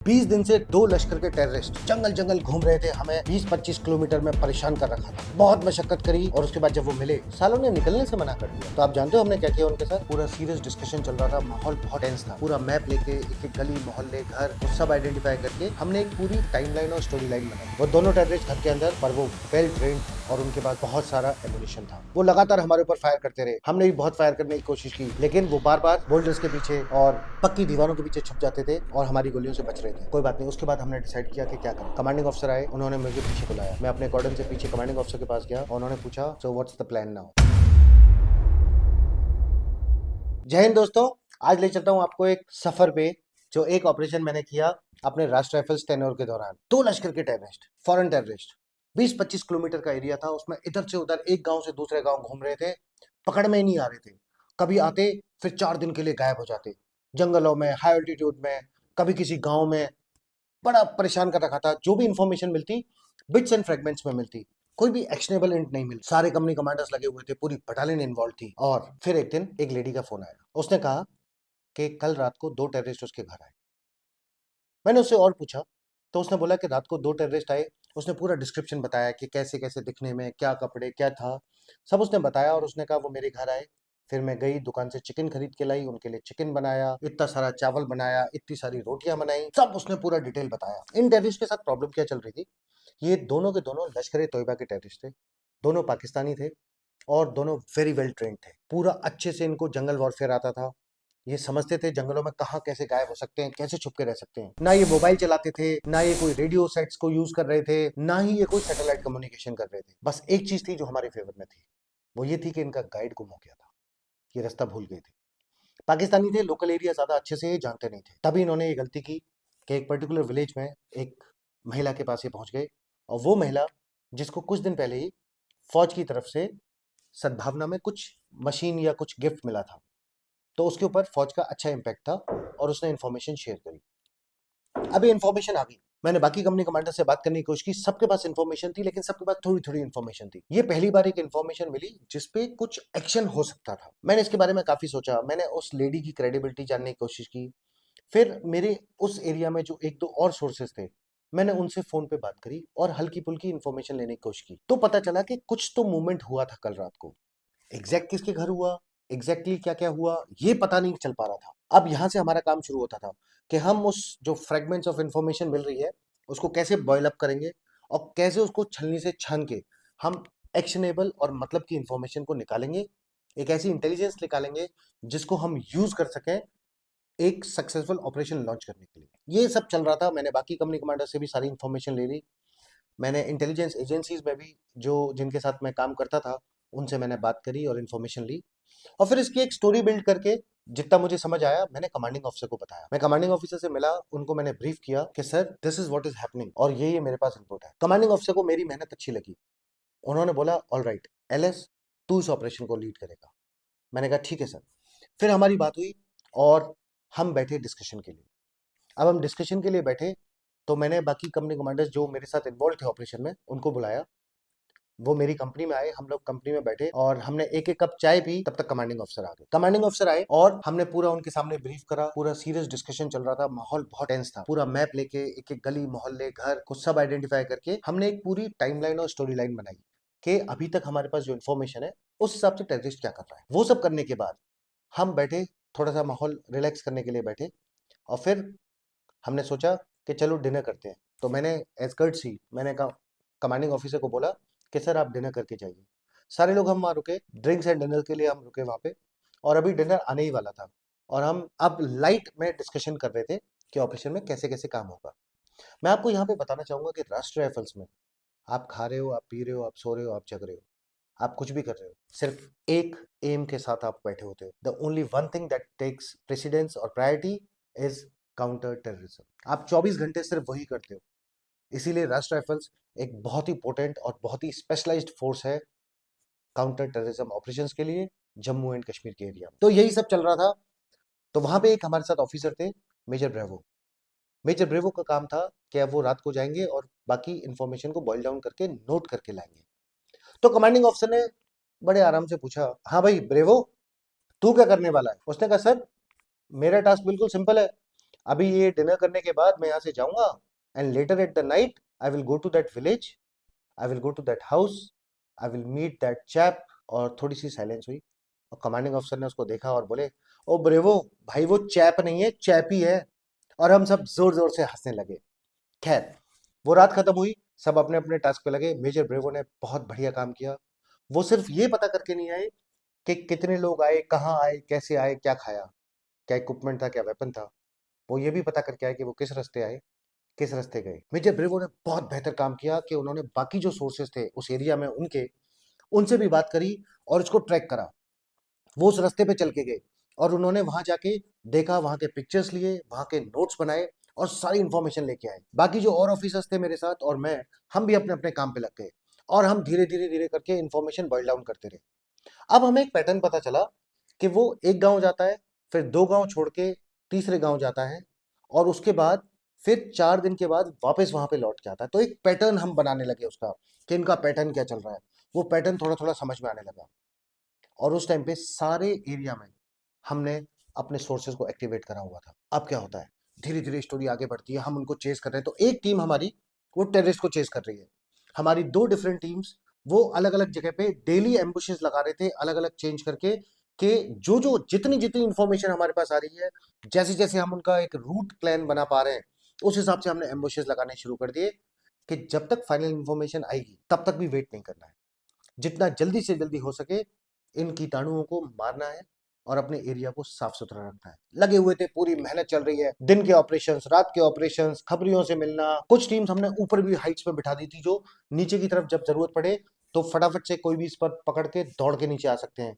20 दिन से 2 लश्कर के टेररिस्ट जंगल जंगल घूम रहे थे, हमें 20-25 किलोमीटर में परेशान कर रखा था। बहुत मशक्कत करी और उसके बाद जब वो मिले, सालों ने निकलने से मना कर दिया। तो आप जानते हो हमने क्या किया उनके साथ? पूरा सीरियस डिस्कशन चल रहा था, माहौल बहुत टेंस था। पूरा मैप लेके एक एक गली, मोहल्ले, घर वो सब आइडेंटिफाई करके हमने एक पूरी टाइमलाइन और स्टोरी लाइन बनाई। वो दोनों टेररिस्ट घर के अंदर, पर वो वेल ट्रेन्ड और उनके पास बहुत सारा एमुनिशन था। वो लगातार हमारे ऊपर फायर करते रहे, हमने भी बहुत फायर करने की कोशिश की, लेकिन वो बार बार बोल्डर्स के पीछे और पक्की दीवारों के पीछे छुप जाते थे और हमारी गोलियों से बच रहे थे। कोई बात नहीं, उसके बाद हमने डिसाइड किया कि क्या करें। कमांडिंग ऑफिसर आए, उन्होंने मुझे पीछे बुलाया। मैं अपने कॉर्डन से पीछे कमांडिंग ऑफिसर के पास गया और उन्होंने पूछा, so what's the plan now? जय हिंद दोस्तों, आज ले चलता हूं आपको एक सफर पे, जो एक ऑपरेशन मैंने किया अपने राष्ट्र राइफल्स टेन्योर के दौरान। 2 लश्कर के टेररिस्ट, फॉरेन टेररिस्ट, 20-25 किलोमीटर का एरिया था। उसमें इधर से उधर, एक गांव से दूसरे गांव घूम रहे थे, पकड़ में ही नहीं आ रहे थे। कभी आते, फिर 4 दिन के लिए गायब हो जाते, जंगलों में, हाई एल्टीट्यूड में, कभी किसी गांव में। बड़ा परेशान कर रखा था। जो भी इंफॉर्मेशन मिलती, बिट्स एंड फ्रेगमेंट्स में मिलती, कोई भी एक्शनेबल इंट नहीं मिलती। सारे कंपनी कमांडर्स लगे हुए थे, पूरी बटालियन इन्वॉल्व थी। और फिर एक दिन एक लेडी का फोन आया, उसने कहा कि कल रात को 2 टेररिस्ट उसके घर आए। मैंने उससे और पूछा, तो उसने बोला कि रात को 2 टेररिस्ट आए। उसने पूरा डिस्क्रिप्शन बताया कि कैसे कैसे दिखने में, क्या कपड़े, क्या था, सब उसने बताया। और उसने कहा वो मेरे घर आए, फिर मैं गई दुकान से चिकन खरीद के लाई, उनके लिए चिकन बनाया, इतना सारा चावल बनाया, इतनी सारी रोटियां बनाई, सब उसने पूरा डिटेल बताया। इन टेररिस्ट के साथ प्रॉब्लम क्या चल रही थी, ये दोनों के दोनों लश्कर ए तोयबा के टेररिस्ट थे। दोनों पाकिस्तानी थे और दोनों वेरी वेल ट्रेन्ड थे। पूरा अच्छे से इनको जंगल वॉरफेयर आता था। ये समझते थे जंगलों में कहाँ कैसे गायब हो सकते हैं, कैसे छुप के रह सकते हैं। ना ये मोबाइल चलाते थे, ना ये कोई रेडियो सेट्स को यूज कर रहे थे, ना ही ये कोई सैटेलाइट कम्युनिकेशन कर रहे थे। बस एक चीज थी जो हमारे फेवर में थी, वो ये थी कि इनका गाइड गुम हो गया था, ये रास्ता भूल गए थे। पाकिस्तानी थे, लोकल एरिया ज्यादा अच्छे से जानते नहीं थे। तभी इन्होंने ये गलती की कि एक पर्टिकुलर विलेज में एक महिला के पास ये पहुंच गए। और वो महिला, जिसको कुछ दिन पहले ही फौज की तरफ से सद्भावना में कुछ मशीन या कुछ गिफ्ट मिला था, तो उसके ऊपर फौज का अच्छा इम्पैक्ट था और उसने इन्फॉर्मेशन शेयर करी। अब ये इन्फॉर्मेशन आ गई, मैंने बाकी कंपनी कमांडर से बात करने की कोशिश की, सबके पास इन्फॉर्मेशन थी, लेकिन सबके पास थोड़ी थोड़ी इन्फॉर्मेशन थी। ये पहली बार एक इन्फॉर्मेशन मिली जिसपे कुछ एक्शन हो सकता था। मैंने इसके बारे में काफी सोचा, मैंने उस लेडी की क्रेडिबिलिटी जानने की कोशिश की। फिर मेरे उस एरिया में जो एक दो और सोर्सेस थे, मैंने उनसे फोन पे बात करी और हल्की फुल्की इन्फॉर्मेशन लेने की कोशिश की। तो पता चला कि कुछ तो मूवमेंट हुआ था कल रात को। एग्जैक्ट किसके घर हुआ, एग्जैक्टली क्या क्या हुआ, ये पता नहीं चल पा रहा था। अब यहां से हमारा काम शुरू होता था कि हम उस जो फ्रेगमेंट्स ऑफ इंफॉर्मेशन मिल रही है, उसको कैसे बॉयल अप करेंगे और कैसे उसको छलनी से छान के हम एक्शनेबल और मतलब की इंफॉर्मेशन को निकालेंगे, एक ऐसी इंटेलिजेंस निकालेंगे जिसको हम यूज कर सकें एक सक्सेसफुल ऑपरेशन लॉन्च करने के लिए। ये सब चल रहा था। मैंने बाकी कंपनी कमांडर से भी सारी इंफॉर्मेशन ले ली। मैंने इंटेलिजेंस एजेंसीज में भी, जो जिनके साथ मैं काम करता था, उनसे मैंने बात करी और इन्फॉर्मेशन ली। और फिर इसकी एक स्टोरी बिल्ड करके, जितना मुझे समझ आया, मैंने कमांडिंग ऑफिसर को बताया। मैं कमांडिंग ऑफिसर से मिला, उनको मैंने ब्रीफ किया कि sir this is what is happening और ये मेरे पास इनपुट है। कमांडिंग ऑफिसर को मेरी मेहनत अच्छी लगी। उन्होंने बोला ऑल राइट एलएस, तू इस ऑपरेशन को लीड करेगा। मैंने कहा ठीक है सर। फिर हमारी बात हुई और हम बैठे डिस्कशन के लिए। अब हम डिस्कशन के लिए बैठे, तो मैंने बाकी कंपनी कमांडर्स जो मेरे साथ इन्वॉल्व थे ऑपरेशन में, उनको बुलाया। वो मेरी कंपनी में आए, हम लोग कंपनी में बैठे और हमने एक एक कप चाय पी। तब तक कमांडिंग ऑफिसर आ गए। कमांडिंग ऑफिसर आए और हमने पूरा उनके सामने ब्रीफ करा। पूरा सीरियस डिस्कशन चल रहा था, माहौल बहुत टेंस था। पूरा मैप लेके एक एक गली, मोहल्ले, घर को सब आइडेंटिफाई करके हमने एक पूरी टाइमलाइन और स्टोरी लाइन बनाई कि अभी तक हमारे पास जो इन्फॉर्मेशन है, उस हिसाब से टेररिस्ट क्या कर रहा है। वो सब करने के बाद हम बैठे, थोड़ा सा माहौल रिलैक्स करने के लिए बैठे। और फिर हमने सोचा कि चलो डिनर करते हैं। तो मैंने एज कर्टसी मैंने कहा, कमांडिंग ऑफिसर को बोला कि सर आप डिनर करके जाइए। सारे लोग हम वहाँ रुके, ड्रिंक्स एंड डिनर के लिए हम रुके वहाँ पे। और अभी डिनर आने ही वाला था और हम अब लाइट में डिस्कशन कर रहे थे कि ऑपरेशन में कैसे कैसे काम होगा। मैं आपको यहाँ पे बताना चाहूंगा कि राष्ट्रीय राइफल्स में आप खा रहे हो, आप पी रहे हो, आप सो रहे हो, आप जग रहे हो, आप कुछ भी कर रहे हो, सिर्फ एक एम के साथ आप बैठे होते हो। The only one thing that takes precedence और प्रायोरिटी इज काउंटर टेररिज्म। आप 24 घंटे सिर्फ वही करते हो। इसीलिए राष्ट्र राइफल्स एक बहुत ही पोटेंट और बहुत ही स्पेशलाइज्ड फोर्स है काउंटर टेररिज्म ऑपरेशंस के लिए जम्मू एंड कश्मीर के एरिया में। तो यही सब चल रहा था। तो वहां पे एक हमारे साथ ऑफिसर थे, मेजर ब्रेवो। मेजर ब्रेवो का काम था कि अब वो रात को जाएंगे और बाकी इंफॉर्मेशन को बॉइल डाउन करके नोट करके लाएंगे। तो कमांडिंग ऑफिसर ने बड़े आराम से पूछा, हाँ भाई ब्रेवो, तू क्या करने वाला है? उसने कहा सर मेरा टास्क बिल्कुल सिंपल है, अभी ये डिनर करने के बाद मैं यहाँ से जाऊंगा and later at the night I will go to that village, I will go to that house, I will meet that chap. और थोड़ी सी साइलेंस हुई और कमांडिंग ऑफिसर ने उसको देखा और बोले, ओ ब्रेवो भाई वो चैप नहीं है चैप ही है। और हम सब जोर जोर से हंसने लगे। खैर, वो रात खत्म हुई, सब अपने अपने टास्क पे लगे। मेजर ब्रेवो ने बहुत बढ़िया काम किया। वो सिर्फ ये पता करके नहीं आए कि कितने लोग आए, कहाँ आए, कैसे आए, क्या खाया, क्या इक्विपमेंट था, क्या वेपन था। वो ये भी पता करके आए कि वो किस रास्ते आए, किस रास्ते गए। मेजर ब्रेवो ने बहुत बेहतर काम किया कि उन्होंने बाकी जो सोर्सेस थे उस एरिया में उनके, उनसे भी बात करी और इसको ट्रैक करा। वो उस रास्ते पे चल के गए और उन्होंने वहां जाके देखा, वहां के पिक्चर्स लिए, वहां के नोट्स बनाए और सारी इंफॉर्मेशन लेके आए। बाकी जो और ऑफिसर्स थे मेरे साथ और मैं, हम भी अपने अपने काम पे लग गए और हम धीरे धीरे धीरे करके इंफॉर्मेशन बॉइल डाउन करते रहे। अब हमें एक पैटर्न पता चला कि वो एक गांव जाता है, फिर दो गांव छोड़ के तीसरे गांव जाता है और उसके बाद फिर 4 दिन के बाद वापस वहां पे लौट के आता है। तो एक पैटर्न हम बनाने लगे उसका कि इनका पैटर्न क्या चल रहा है। वो पैटर्न थोड़ा थोड़ा समझ में आने लगा और उस टाइम पे सारे एरिया में हमने अपने सोर्सेज को एक्टिवेट करा हुआ था। अब क्या होता है, धीरे धीरे स्टोरी आगे बढ़ती है, हम उनको चेस कर रहे हैं। तो एक टीम हमारी वो टेररिस्ट को चेस कर रही है, हमारी दो डिफरेंट टीम्स वो अलग अलग जगह पे डेली एम्बुशेस लगा रहे थे, अलग अलग चेंज करके कि जो जो जितनी जितनी इंफॉर्मेशन हमारे पास आ रही है, जैसे जैसे हम उनका एक रूट प्लान बना पा रहे हैं, उस हिसाब से हमने एम्बुशेस लगाने शुरू कर दिए कि जब तक फाइनल इंफॉर्मेशन आएगी तब तक भी वेट नहीं करना है। जितना जल्दी से जल्दी हो सके इन कीटाणुओं को मारना है और अपने एरिया को साफ सुथरा रखना है। लगे हुए थे, पूरी मेहनत चल रही है, दिन के ऑपरेशंस, रात के ऑपरेशंस, खबरियों से मिलना। कुछ टीम्स हमने ऊपर भी हाइट्स पे बिठा दी थी जो नीचे की तरफ जब जरूरत पड़े तो फटाफट से कोई भी इस पर पकड़ के दौड़ के नीचे आ सकते हैं।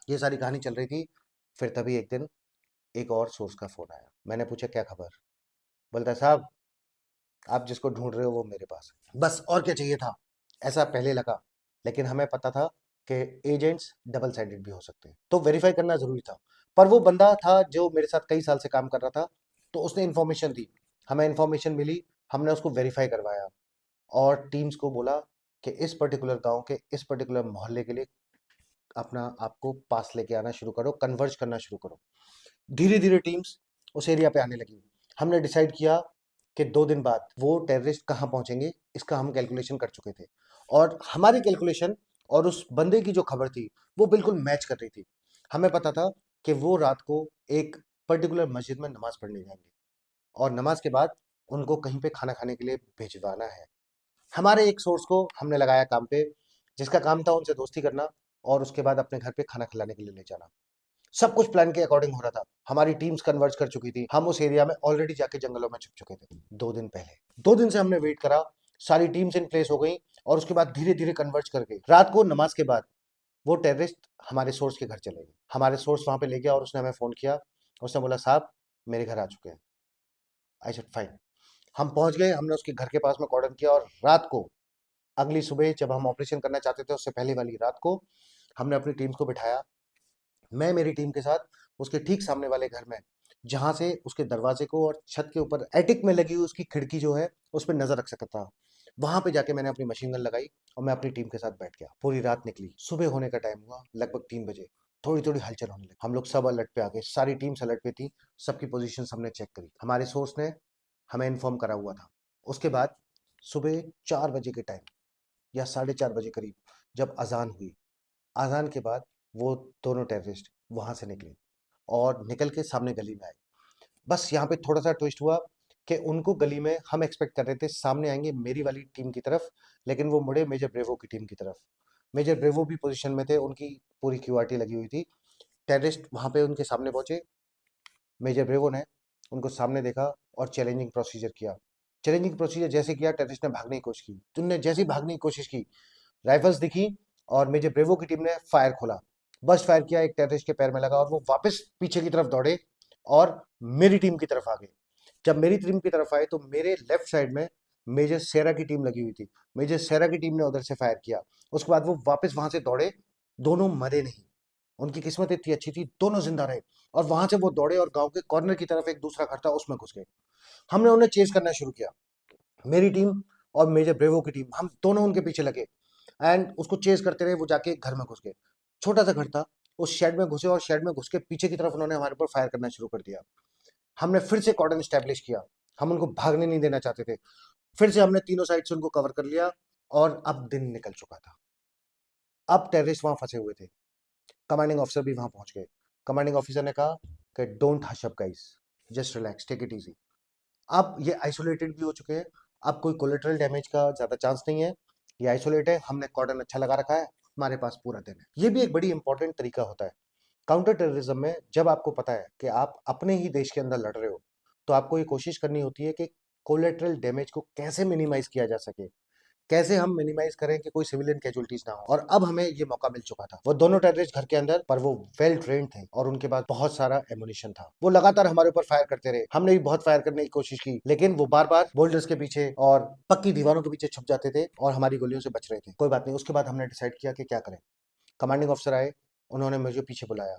ये सारी कहानी चल रही थी। फिर तभी एक दिन एक और सोर्स का फोन आया। मैंने पूछा क्या खबर। बोलता है, साहब आप जिसको ढूंढ रहे हो वो मेरे पास है। बस और क्या चाहिए था। ऐसा पहले लगा, लेकिन हमें पता था कि एजेंट्स डबल साइडेड भी हो सकते हैं, तो वेरीफाई करना जरूरी था। पर वो बंदा था जो मेरे साथ कई साल से काम कर रहा था, तो उसने इन्फॉर्मेशन दी, हमें इन्फॉर्मेशन मिली, हमने उसको वेरीफाई करवाया और टीम्स को बोला कि इस पर्टिकुलर गांव के इस पर्टिकुलर मोहल्ले के लिए अपना आपको पास लेके आना शुरू करो, कन्वर्ज करना शुरू करो। धीरे धीरे टीम्स उस एरिया पे आने लगी। हमने डिसाइड किया कि 2 दिन बाद वो टेररिस्ट कहाँ पहुंचेंगे, इसका हम कैलकुलेशन कर चुके थे और हमारी कैलकुलेशन और उस बंदे की जो खबर थी वो बिल्कुल मैच कर रही थी। हमें पता था कि वो रात को एक पर्टिकुलर मस्जिद में नमाज पढ़ने जाएंगे और नमाज के बाद उनको कहीं पे खाना खाने के लिए भेजवाना है। हमारे एक सोर्स को हमने लगाया काम पे, जिसका काम था उनसे दोस्ती करना और उसके बाद अपने घर पे खाना खिलाने के लिए ले जाना। सब कुछ प्लान के अकॉर्डिंग हो रहा था। हमारी टीम्स कन्वर्ज कर चुकी थी, हम उस एरिया में ऑलरेडी जाके जंगलों में छुप चुके थे 2 दिन पहले। 2 दिन से हमने वेट करा, सारी टीम्स इन प्लेस हो गई और उसके बाद धीरे धीरे कन्वर्ज करके रात को नमाज के बाद वो टेररिस्ट हमारे सोर्स के घर चले गए। हमारे सोर्स वहां पे ले गया और उसने हमें फोन किया। उसने बोला, साहब मेरे घर आ चुके हैं। I said fine. हम पहुंच गए, हमने उसके घर के पास में कॉर्डन किया और रात को, अगली सुबह जब हम ऑपरेशन करना चाहते थे उससे पहले वाली रात को, हमने अपनी टीम्स को बिठाया, मैं मेरी टीम के साथ उसके ठीक सामने वाले घर में, जहां से उसके दरवाजे को और छत के ऊपर एटिक में लगी हुई उसकी खिड़की जो है उस पर नजर रख सकता था, वहां पे जाके मैंने अपनी मशीन गन लगाई और मैं अपनी टीम के साथ बैठ गया। पूरी रात निकली, सुबह होने का टाइम हुआ लगभग 3 बजे। थोड़ी थोड़ी हलचल होने लगी, हम लोग सब अलर्ट पे आ गए, सारी टीम्स अलर्ट पे थी, सबकी पोजीशन हमने चेक करी, हमारे सोर्स ने हमें इन्फॉर्म करा हुआ था। उसके बाद सुबह 4 बजे के टाइम या 4:30 बजे करीब जब अजान हुई, अजान के बाद वो दोनों टेररिस्ट वहां से निकले और निकल के सामने गली में आए। बस यहाँ पे थोड़ा सा ट्विस्ट हुआ कि उनको गली में हम एक्सपेक्ट कर रहे थे सामने आएंगे मेरी वाली टीम की तरफ, लेकिन वो मुड़े मेजर ब्रेवो की टीम की तरफ। मेजर ब्रेवो भी पोजीशन में थे, उनकी पूरी क्यूआरटी लगी हुई थी। टेररिस्ट वहां पे उनके सामने पहुंचे, मेजर ब्रेवो ने उनको सामने देखा और चैलेंजिंग प्रोसीजर किया। चैलेंजिंग प्रोसीजर जैसे किया, टेररिस्ट ने भागने की कोशिश की, तुमने जैसी भागने की कोशिश की राइफल्स दिखी और मेजर ब्रेवो की टीम ने फायर खोला, बस्ट फायर किया, एक टेररिस्ट के पैर में लगा और वो वापस पीछे की तरफ दौड़े और मेरी टीम की तरफ आ गए। जब मेरी टीम की तरफ आए तो मेरे लेफ्ट साइड में मेजर सेरा की टीम लगी हुई थी, मेजर सेरा की टीम ने उधर से फायर किया। उसके बाद वो वापस वहां से दौड़े, दोनों मरे नहीं, उनकी किस्मत इतनी अच्छी थी दोनों जिंदा रहे और वहां से वो दौड़े और गांव के कॉर्नर की तरफ एक दूसरा घर था उसमें घुस गए। हमने उन्हें चेज करना शुरू किया, मेरी टीम और मेजर ब्रेवो की टीम, हम दोनों उनके पीछे लगे एंड उसको चेज करते रहे। वो जाके एक घर में घुस गए, छोटा सा घर था, उस शेड में घुसे और शेड में घुस के पीछे की तरफ उन्होंने हमारे ऊपर फायर करना शुरू कर दिया। हमने फिर से कॉर्डन स्टैब्लिश किया, हम उनको भागने नहीं देना चाहते थे। फिर से हमने तीनों साइड से उनको कवर कर लिया और अब दिन निकल चुका था। अब टेररिस्ट वहां फंसे हुए थे। कमांडिंग ऑफिसर भी वहां पहुंच गए। कमांडिंग ऑफिसर ने कहा कि don't hush up guys, just relax, take it easy. अब ये आइसोलेटेड भी हो चुके हैं, अब कोई कोलेटरल डैमेज का ज्यादा चांस नहीं है, ये आइसोलेट है, हमने कॉर्डन अच्छा लगा रखा है, हमारे पास पूरा दिन है। ये भी एक बड़ी इंपॉर्टेंट तरीका होता है काउंटर टेररिज्म में। जब आपको पता है कि आप अपने ही देश के अंदर लड़ रहे हो, तो आपको ये कोशिश करनी होती है कि कोलेटरल डैमेज को कैसे मिनिमाइज किया जा सके, कैसे हम मिनिमाइज करें कि कोई सिविलियन कैजुअलिटीज ना हो। और अब हमें ये मौका मिल चुका था। वो दोनों टेररिस्ट घर के अंदर, पर वो वेल ट्रेन्ड थे और उनके पास बहुत सारा एमुनिशन था। वो लगातार हमारे ऊपर फायर करते रहे, हमने भी बहुत फायर करने की कोशिश की, लेकिन वो बार बार बोल्डर्स के पीछे और पक्की दीवारों के पीछे छुप जाते थे और हमारी गोलियों से बच रहे थे। कोई बात नहीं, उसके बाद हमने डिसाइड किया कि क्या करें। कमांडिंग ऑफिसर आए, उन्होंने मुझे पीछे बुलाया।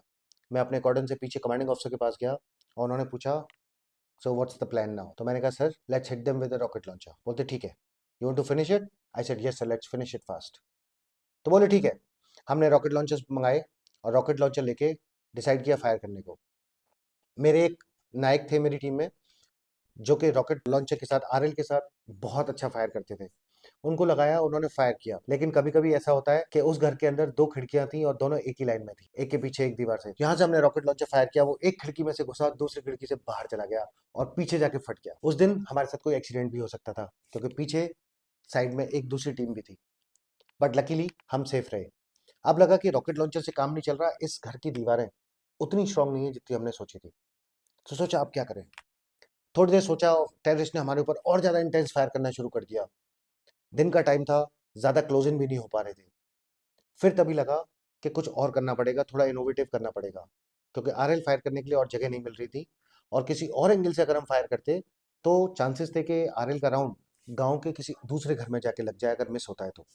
मैं अपने कॉर्डन से पीछे कमांडिंग ऑफिसर के पास गया और उन्होंने पूछा, so what's the plan now? तो मैंने कहा, sir let's hit them with a rocket launcher. बोलते ठीक है, you want to finish it? I said yes sir, let's finish it fast. तो बोले ठीक है। हमने रॉकेट लॉन्चर्स मंगाए और रॉकेट लॉन्चर लेके डिसाइड किया फायर करने को। मेरे एक नायक थे मेरी टीम में, जो कि रॉकेट लॉन्चर के साथ, आरएल के साथ बहुत अच्छा फायर करते थे। उनको लगाया, उन्होंने फायर किया। लेकिन कभी कभी ऐसा होता है कि उस घर के अंदर दो खिड़कियां थी और दोनों एक ही लाइन में थी, एक के पीछे एक दीवार से। जहां से हमने रॉकेट लॉन्चर फायर किया, वो एक खिड़की में से घुसा, दूसरी खिड़की से बाहर चला गया और पीछे जाके फट गया। उस दिन हमारे साथ कोई एक्सीडेंट भी हो सकता था, क्योंकि पीछे साइड में एक दूसरी टीम भी थी, बट लकीली हम सेफ रहे। अब लगा कि रॉकेट लॉन्चर से काम नहीं चल रहा, इस घर की दीवारें उतनी स्ट्रांग नहीं है जितनी हमने सोची थी। तो सोचा अब क्या करें। थोड़ी देर सोचा, टेररिस्ट ने हमारे ऊपर और ज्यादा इंटेंस फायर करना शुरू कर दिया। दिन का टाइम था, ज्यादा क्लोज इन भी नहीं हो पा रहे थे। फिर तभी लगा कि कुछ और करना पड़ेगा, थोड़ा इनोवेटिव करना पड़ेगा, क्योंकि आरएल फायर करने के लिए और जगह नहीं मिल रही थी। और किसी और एंगल से अगर हम फायर करते तो चांसेस थे कि आरएल का राउंड गांव के किसी दूसरे घर में जाके लग जाए अगर मिस होता है तो।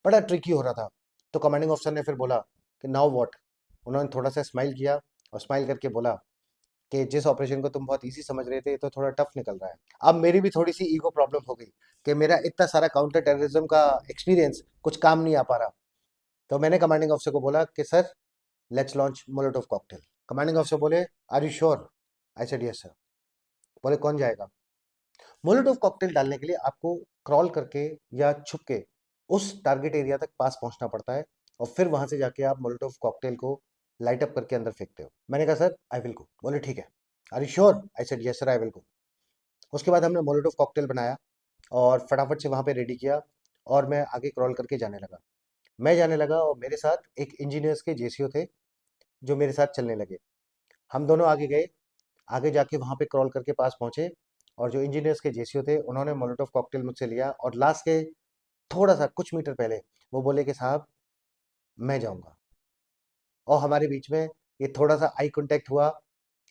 बड़ा ट्रिकी हो रहा था। तो कमांडिंग ऑफिसर ने फिर बोला कि नाउ व्हाट। उन्होंने थोड़ा सा स्माइल किया और स्माइल करके बोला कि जिस ऑपरेशन को तुम बहुत इजी समझ रहे थे, ये तो थोड़ा टफ निकल रहा है। अब मेरी भी थोड़ी सी ईगो प्रॉब्लम हो गई कि मेरा इतना सारा काउंटर टेररिज्म का एक्सपीरियंस कुछ काम नहीं आ पा रहा। तो मैंने कमांडिंग ऑफिसर को बोला कि sir let's launch Molotov cocktail. Commanding officer बोले, are you sure? I said yes sir. बोले कौन जाएगा? मोलोटोव कॉकटेल डालने के लिए आपको क्रॉल करके या छुप के उस टारगेट एरिया तक पास पहुंचना पड़ता है और फिर वहां से जाके आप मोलोटोव कॉकटेल को लाइट अप करके अंदर फेंकते हो। मैंने कहा सर आई विल गो। बोले ठीक है। Are you sure? I said yes sir, I will go. उसके बाद हमने मोलोटोव कॉकटेल बनाया और फटाफट से वहां पे रेडी किया और मैं आगे क्रॉल करके जाने लगा। मैं जाने लगा और मेरे साथ एक इंजीनियर्स के जेसीओ थे जो मेरे साथ चलने लगे। हम दोनों आगे गए, आगे जाके वहां पे क्रॉल करके पास पहुंचे और जो इंजीनियर्स के जेसीओ थे उन्होंने मोलोटोव कॉकटेल मुझसे लिया और लास्ट के थोड़ा सा कुछ मीटर पहले वो बोले कि साहब मैं जाऊंगा। और हमारे बीच में ये थोड़ा सा आई कांटेक्ट हुआ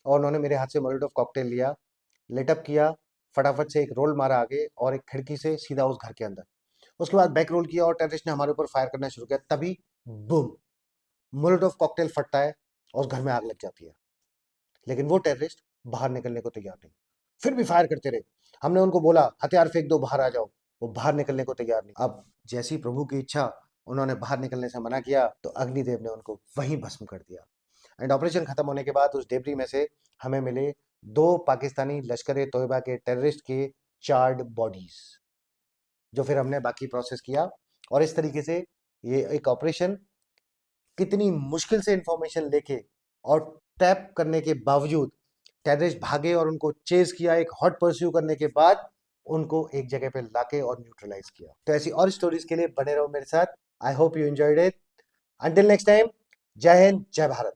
और उन्होंने मेरे हाथ से मोलोटोव कॉकटेल लिया, लेटअप किया, फटाफट से एक रोल मारा आगे और एक खिड़की से सीधा उस घर के अंदर। उसके बाद बैक रोल किया और टेररिस्ट ने हमारे ऊपर फायर करना शुरू किया। तभी बूम, मोलोटोव कॉकटेल फटता है और उस घर में आग लग जाती है। लेकिन वो टेररिस्ट बाहर निकलने को तैयार नहीं, फिर भी फायर करते रहे। हमने उनको बोला हथियार फेंक दो, बाहर आ जाओ। वो बाहर निकलने को तैयार नहीं। अब जैसी प्रभु की इच्छा, उन्होंने बाहर निकलने से मना किया तो अग्निदेव ने उनको वहीं भस्म कर दिया। एंड ऑपरेशन खत्म होने के बाद उस डेबरी में से हमें मिले दो पाकिस्तानी लश्कर ए तोयबा के टेररिस्ट के चार्ड बॉडीज, जो फिर हमने बाकी प्रोसेस किया। और इस तरीके से ये एक ऑपरेशन कितनी मुश्किल से इंफॉर्मेशन लेके और टैप करने के बावजूद टेररिस्ट भागे और उनको चेज किया, एक हॉट परस्यू करने के बाद उनको एक जगह पे लाके और न्यूट्रलाइज किया। तो ऐसी और स्टोरीज के लिए बने रहो मेरे साथ। I hope you enjoyed it. Until next time, जय हिंद, जय भारत।